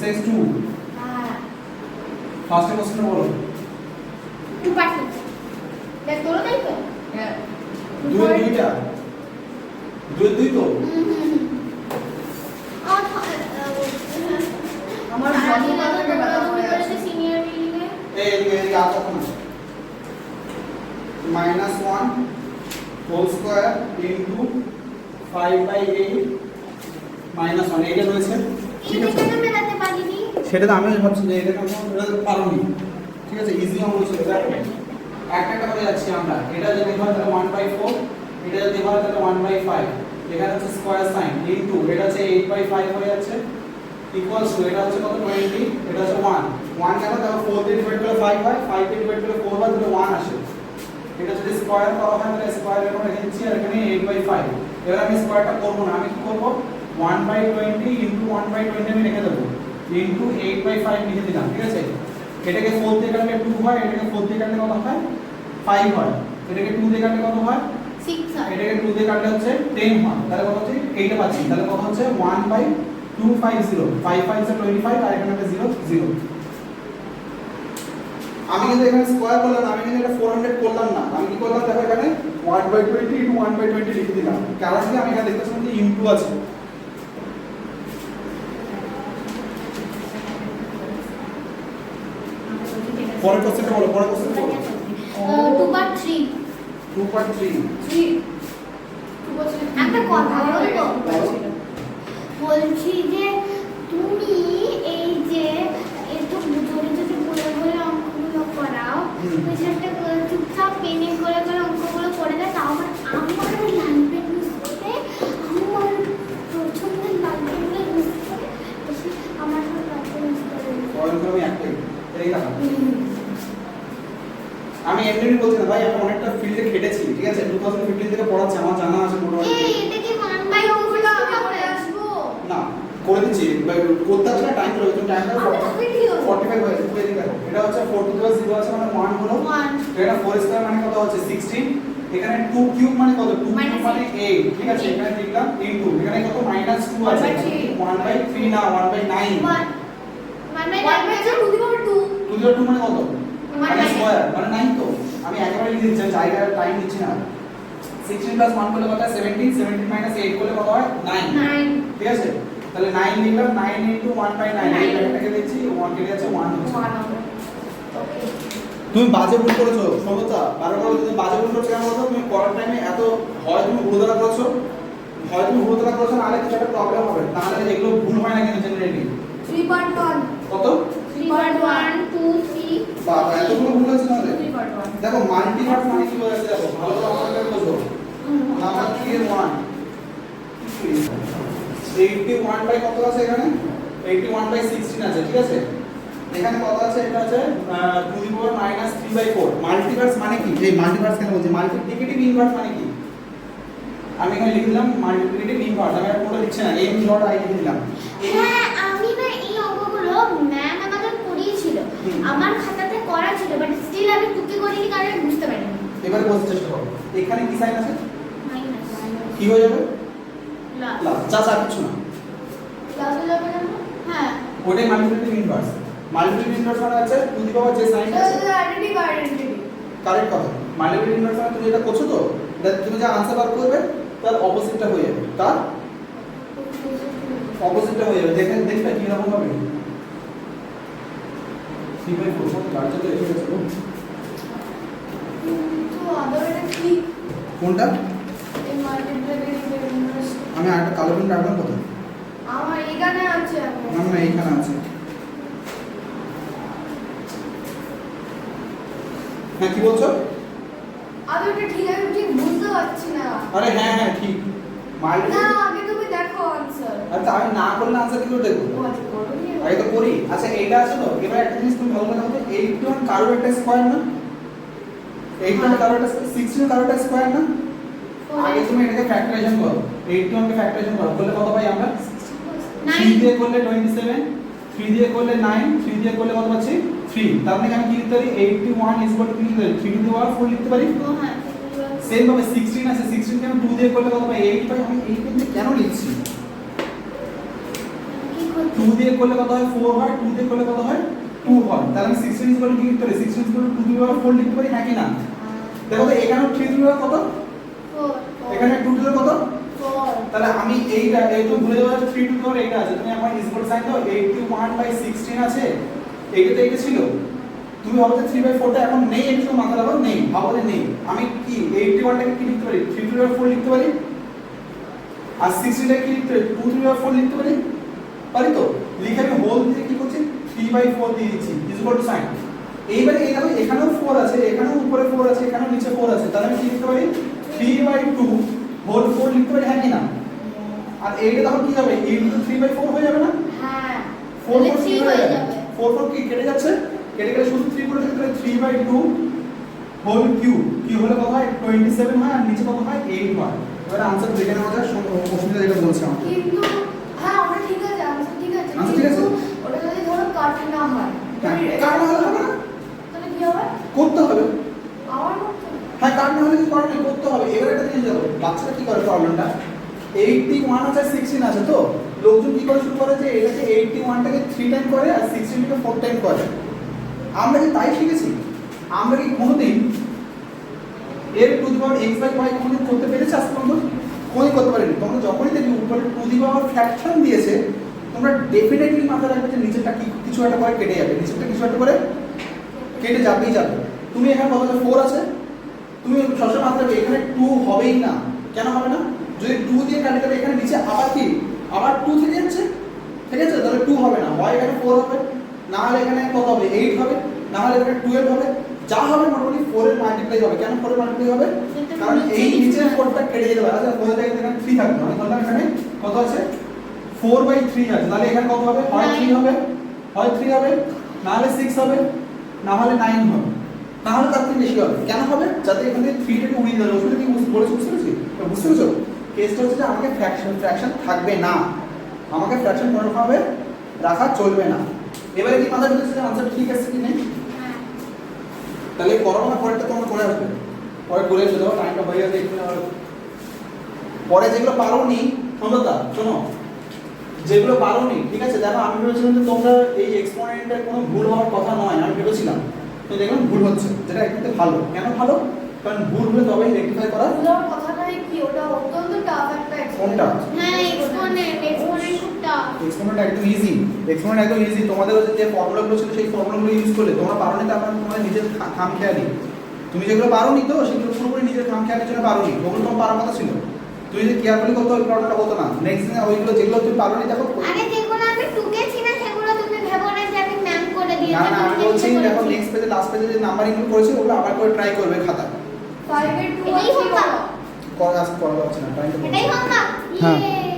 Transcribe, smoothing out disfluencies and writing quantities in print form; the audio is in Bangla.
exercise 2 ফার্স্ট কোশ্চেন বলো 2 পার্ট দেখ তোলো তাই তো হ্যাঁ দুইটা দুই তো আমার ভালো লাগে বাবা করে সিনিয়র বিল্ডিং এ এই আচ্ছা -1 হোল স্কয়ার ইনটু 5/8 -1 এইটা রয়েছে ঠিক আছে এটা মেলাতে পারিনি সেটা তো আমি ভাবছি যে এটা আমরা পারোনি ঠিক আছে ইজি অঙ্ক ছিল দেখো একটা করে যাচ্ছি আমরা এটা যদি হয় তাহলে 1/4 এটা যদি হয় তাহলে 1/5 এখানে হচ্ছে স্কয়ার সাইন ইনটু এটা হচ্ছে 8/5 হয়ে যাচ্ছে ইকুয়ালস টু এটা হচ্ছে কত 20 এটা হচ্ছে 1 1 কেন দেখো 4 দিয়ে ডিভাইড করলে 5 হয় 5 দিয়ে ডিভাইড করলে 4 হয় তাহলে 1 আসে এটা যদি স্কয়ার করা হয় তাহলে স্কয়ার এর মধ্যে নিচ্ছি আর এখানে 8/5 এবার আমি স্কয়ারটা করব না আমি কি করব 1/20 ইনটু 1/20 আমি রেখে দেব ইনটু 8/5 লিখে দিলাম ঠিক আছে এটাকে 4 দিয়ে কাটলে 2 হয় এটাকে 4 দিয়ে কাটলে কত হয় 5 হয় এটাকে 2 দিয়ে কাটলে কত হয় 6 হয় এটাকে 2 দিয়ে কাটলে হচ্ছে 10 হয় তাহলে কত হচ্ছে এইটা পাচ্ছি তাহলে কত হচ্ছে 1/250 5 5 is 25 আর এখানে 0 0 আমি কিন্তু এখানে স্কয়ার করলাম আমি কিন্তু এটা 400 করলাম না আমি কি করলাম দেখো এখানে 1/20 ইনটু 1/20 লিখে দিলাম কারণ কি আমি এখানে দেখতেছি যে ইনটু আছে পরের কোশ্চেনটা বলো পরের কোশ্চেন বলো 2 পার্ট 3 একটা কথা বলবো বলছি যে তুমি এই যে একটু জোরে জোরে বলে বলে অঙ্কগুলো করাও তুমি সেটা চুপচাপ পেনে করে করে অঙ্কগুলো করে দাও তাও আমার লাগবে বুঝতে আমার প্রথম দিন লাগবে বলে বুঝতে আমার সব লাগবে বুঝতে পয়েন্ট আমি একটাই এই কথা আমি এমনি বলছি না ভাই আমি অনেকটা ফিল্ডে খেটেছি ঠিক আছে 2015 থেকে পড়াচ্ছি আমার জানা আছে মোটামুটি এই এটা কি 1/2 অঙ্কগুলো আমরা করে আসবো না করে দিচ্ছি করতে আসলে টাইম লাগবে তুমি টাইম দাও 45 হয়েছে তুমি এদিকে দেখো এটা হচ্ছে 4 টু 0 আছে মানে 1 হলো 1 এটা 4 স্কয়ার মানে কত হচ্ছে 16 এখানে 2 কিউব মানে কত 2 কিউব মানে 8 ঠিক আছে এখানে লিখলাম ইনটু এখানে কত -2 আছে 1/3 না 1/9 2 মানে কত মানে স্কয়ার মানে 9 তো আমি একেবারে লিখে দিচ্ছি জায়গায় টাইম নিচ্ছি না 16 প্লাস 1 করলে কত হয় 17 17 মাইনাস 8 করলে কত হয় 9 ঠিক আছে তাহলে 9 লিখলাম 9 ইনটু 1/9 এই ব্র্যাকেটটাকে দিচ্ছি 1 কেটে যাচ্ছে 1 হচ্ছে ওকে তুমি বাজে ভুল করেছো সমতা বারবার তুমি বাজে ভুল করছো কেন বলতো তুমি করার টাইমে এত হয় তুমি ভুলধারা করেছো নাহলে কিছু একটা প্রবলেম হবে তাহলে এগুলো ভুল হয় না কিন্তু জেনারেলি 3.1 কত 3.1 2 3 বাবা এতগুলো ভুল হয়েছে তাহলে 3.1 দেখো মাল্টিভার্স মানে কি বোঝাচ্ছে দেখো ভালো করে অঙ্কটা বুঝো নাম্বার 3 এর 1 81 বাই কত আছে এখানে 81/16 আছে ঠিক আছে এখানে কত আছে এটা আছে 2 টু দি পাওয়ার -3/4 মাল্টিভার্স মানে কি এই মাল্টিভার্স কেন বলছি মাল্টিপ্লিকেটিভ ইনভার্স মানে কি আমি এখানে লিখে দিলাম মাল্টিপ্লিকেটিভ ইনভার্স আমি আর পুরো লিখছি না m ডট i লিখে দিলাম হ্যাঁ আমি না এই অঙ্কগুলো ম্যাম আমাদের পড়িয়েছিল আমার খাতাতে করা ছিল বাট স্টিল আমি টুকি করিনি কারণ আমি বুঝতে পারিনি এবারে বোঝার চেষ্টা করো এখানে কি সাইন আছে মাইনাস কি হয়ে যাবে প্লাস যা যা কিছু না প্লাস হয়ে যাবে না হ্যাঁ ওটাই মাল্টিপ্লিকেটিভ ইনভার্স মাল্টিপ্লিকেটিভ ইনভার্স মানে আছে টু দি পাওয়ার যে সাইন আছে আইডেন্টিটি কারেক্ট কথা মাল্টিপ্লিকেটিভ ইনভার্স মানে তুমি এটা করছো তো তুমি যা আনসার বার করবে তার অপোজিটটা হয়ে যাবে তার অপোজিটটা হয়ে যাবে দেখবে কি রকম হবে 3/4 কত কাটছে তো এসে গেছে তো আদর এটা কি কোনটা এই মাল্টিপ্লিকেটিভ ইনভার্স আমি আরেকটা কালো পেন রাখলাম কত আমার এখানে আছে না না এইখানে আছে হ্যাঁ কি বলছো আদর এটা ঠিক আছে ঠিক বুঝতে পারছি না আরে হ্যাঁ হ্যাঁ ঠিক না আগে তুমি দেখো आंसर আচ্ছা আমি না করলে आंसर কি করে দেখব আগে তো করি আচ্ছা এইটা আছে তো এবার একটা জিনিস তুমি ভালো করে দেখো 81 কারো একটা স্কয়ার না 81 কারো একটা 16 কারো একটা স্কয়ার না আগে তুমি এটাকে ফ্যাক্টরাইজেশন করো 81 কে ফ্যাক্টরাইজেশন করো করলে কত পাই আমরা 3 দিয়ে করলে 27 3 দিয়ে করলে 9 3 দিয়ে করলে কত পাচ্ছি 3 তার মানে আমি কি লিখতে পারি 81 ইজ ইকুয়াল টু কি লিখতে পারি 3 টু দি পাওয়ার 4 লিখতে পারি হ্যাঁ সেম ভাবে 16 আছে 16 কে আমি 2 দিয়ে করলে কত পাই 8 পাই আমি 8 কে কেন লিখছি 2 2 দিয়ে করলে কত হয় 4 হয়, 2 দিয়ে করলে কত হয় 2 হয়। তাহলে আমি 16 ইকুয়াল কি লিখতে পারি? 16 ইকুয়াল 2 টু দি পাওয়ার 4 লিখতে পারি, হ্যাঁ কি না? দেখো তো এখানেও 3 টু দি পাওয়ার কত? 4 এখানে 2 টু দি পাওয়ার কত? 4 তাহলে আমি এইটা এই তো ভুলে যাওয়ার 3 টু দি পাওয়ার এইটা আছে, তুমি আমার ইকুয়াল সাইন দাও, 81/16 আছে, এইটা তো এইটা ছিল। তুমি ভাবো যে 3/4 টা এখন নেই, একটু মাথা লাগাও, নেই, ভাবো যে নেই। আমি কি 81 টাকে কি লিখতে পারি? 3 টু দি পাওয়ার 4 লিখতে পারি। আর 16 টাকে কি লিখতে পারি? 2 টু দি পাওয়ার 4 লিখতে পারি। পারি তো? লিখে আমি হোল দিয়ে কি করছি? 3/4 দিয়ে দিচ্ছি ইকুয়াল টু সাইন। এইবারে এই দেখো এখানেও 4 আছে, এখানেও উপরে 4 আছে, এখানেও নিচে 4 আছে, তাহলে আমি কি লিখতে পারি? 3/2 হোল 4 লিখতে পারি, হ্যাঁ কি না? আর এইটা তখন কি হবে? 3/4 হয়ে যাবে না? হ্যাঁ 4 4 কি 3 হয়ে হয়ে যাবে? যাবে 4 4 কি কেটে যাচ্ছে? কেটে গেলে শুধু 3 পড়ে থাকবে, 3/2 হোল কিউব, কি হলে কত হয়? 27 হয়, আর নিচে কত হয়? 8 হয়। এবারে आंसर দেখে নেওয়া যাক, অসুবিধা যেটা বলছে আমাকে। কিন্তু হ্যাঁ ওটা ঠিক আছে आंसर ঠিক আছে Answer ঠিক আছে? কিন্তু ওটা যদি ধরো কাট না হয় কাট না হলে হবে না, তাহলে কি হবে? করতে হবে। আবার করতে হবে? হ্যাঁ, কাট না হলে কি করতে হবে? করতে হবে। এবারে একটা জিনিস দেখো, বাচ্চারা কি করে প্রবলেমটা, 81 আছে 16 আছে, তো লোকজন কি করে শুরু করে যে এটাকে 81 টাকে 3 টাইম করে আর 16 টাকে 4 টাইম করে। আমরা কি তাই শিখেছি? আমরা কি কোনোদিন এর to the power x by y কোনোদিন করতে পেরেছি আজ পর্যন্ত? কোনোদিন করতে পারিনি। তোমরা যখনই দেখবে উপরে টু দি পাওয়ার ফ্র্যাকশন দিয়েছে, তোমরা ডেফিনেটলি মাথায় রাখবে যে নিচেরটা কিছু একটা করে কেটে যাবে, নিচেরটা কিছু একটা করে কেটে যাবেই যাবে। তুমি এখানে কত আছে? 4 আছে, তুমি সবসময় মাথায় রাখবে এখানে 2 হবেই না। কেন হবে না? যদি 2 দিয়ে কাটি তাহলে এখানে নিচে আবার কি আবার 2 থেকে যাচ্ছে, ঠিক আছে? তাহলে 2 হবে না, হয় এখানে 4 হবে, না হলে এখানে কত হবে? 8 হবে, না হলে এখানে 12 হবে, যা হবে মোটামুটি 4 এর মাল্টিপ্লাই হবে। কেন 4 এর মাল্টিপ্লাই হবে? কারণ এই নিচের 4টা কেটে যেতে পারে। আচ্ছা 4 থেকে এখানে 3 থাকবে, মানে ধরলাম এখানে কত আছে? 4/3 আছে, তাহলে এখানে কত হবে? হয় 3 হবে, হয় 3 হবে, না হলে 6 হবে, না হলে 9 হবে, না হলে তার থেকে বেশি হবে। কেন হবে? যাতে এখান থেকে 3 টাকে উড়িয়ে দেওয়া যায়। কি বলেছি? বুঝতে পেরেছি? বুঝতে পেরেছো? কেসটা হচ্ছে যে আমাকে ফ্র্যাকশন থাকবে না, আমাকে ফ্র্যাকশন কোনোভাবে রাখা চলবে না। এবারে কি মাথায় ঢুকেছে যে আনসার ঠিক আছে কি নেই? হ্যাঁ তাহলে করো না, পরেরটা তোমরা করে আসবে, পরে করে এসে দাও, টাইমটা হয়ে যাবে একটু। পরে যেগুলো পারোনি, সমতা শোনো, যেগুলো পারোনি, ঠিক আছে? দেখো আমি ভেবেছিলাম যে তোমরা এই এক্সপোনেন্টের কোনো ভুল হওয়ার কথা নয়, আমি ভেবেছিলাম, তো দেখলাম ভুল হচ্ছে, যেটা একটু ভালো। কেন ভালো? কারণ ভুল হলে তবেই রেকটিফাই করা। ওটার কথাটাই কি ওটা অত্যন্ত টাফ একটা কোনটা? হ্যাঁ এক্সপোনেন্ট খুব টাফ এক্সপোনেন্ট একদম ইজি, এক্সপোনেন্ট একদম ইজি। তোমাদের যে ফর্মুলাগুলো ছিল সেই ফর্মুলাগুলো ইউজ করলে তোমরা পারোনি, তারপর তোমাদের নিজের খামখেয়ালি, তুমি যেগুলো পারোনি তো সেগুলো পুরোপুরি নিজের খামখেয়ালির জন্য পারোনি, ওগুলো তোমার পারার কথা ছিল। তুমি যদি কেয়ারফুলি করতে ওই প্রবলেমটা হতো না। নেক্সট দিন ওইগুলো যেগুলো তুমি পারোনি দেখো। আরে যেগুলো আমি টুকেছি না সেগুলো তুমি ভেবো না যে আমি ম্যাম করে দিয়েছি। না না, আমি বলছি দেখো নেক্সট পেজে লাস্ট পেজে যে নাম্বারিংগুলো করেছে ওগুলো আবার করে ট্রাই করবে খাতা। 5 এর 2 এটাই হোমওয়ার্ক করা যাচ্ছে না, টাইম তো এটাই হোমওয়ার্ক হ্যাঁ। ইয়ে